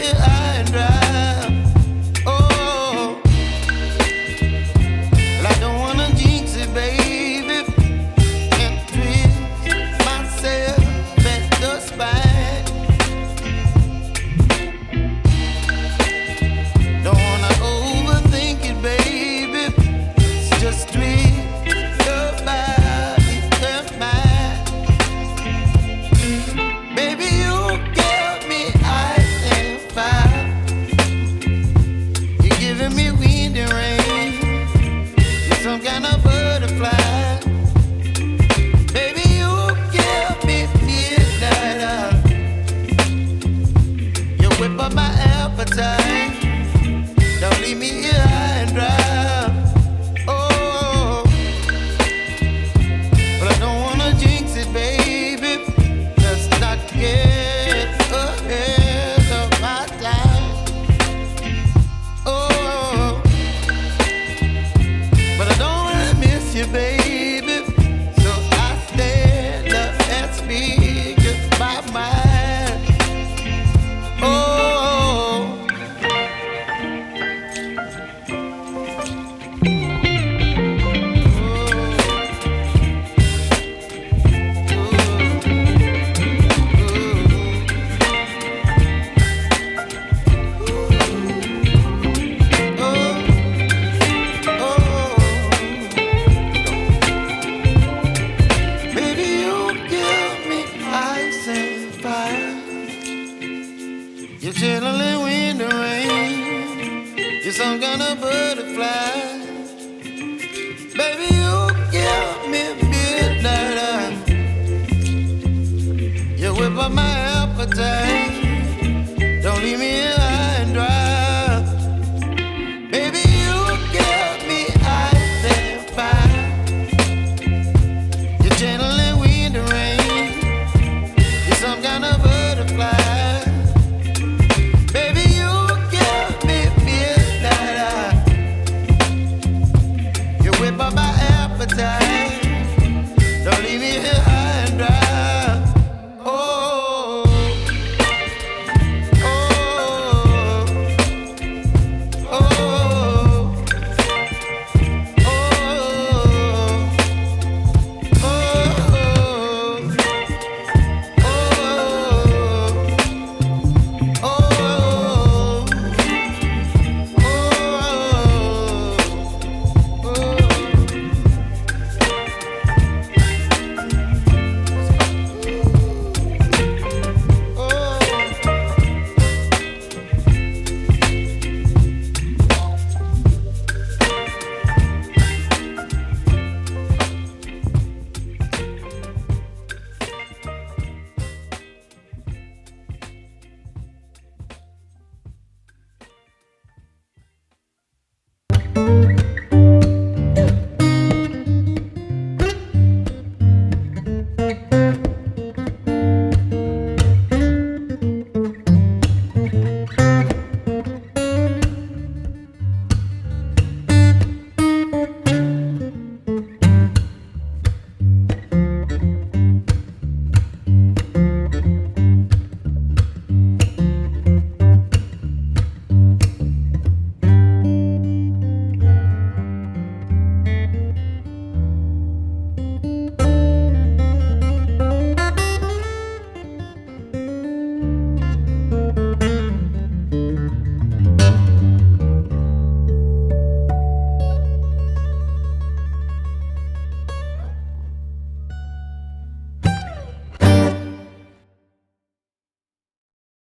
here high and dry. Oh, well, I don't wanna jinx it, baby, and twist myself at the spine. Don't wanna overthink it, baby. It's just twist your body and mine. Baby, you give me ice and fire. You're giving me wind and rain. You're some kind of butterfly. Baby, you give me midnight. You whip up my appetite. Don't leave me here high and dry. Oh, but I don't wanna jinx it, baby. Let's not get ahead of my time. Oh, but I don't wanna miss you, baby. So I stand up and speak just my mind. Oh. Baby, you give me ice and fire. You're channeling wind and rain. You're some kind of butterfly. Baby, you give me midnight. You whip up my appetite. Don't leave me here high and dry. Baby, you give me ice and fire. You're channeling wind and rain. You're some kind of butterfly. Baby, you give me midnight. You whip up my appetite. Don't leave me here high and dry. Oh, oh, oh, oh, Thank you.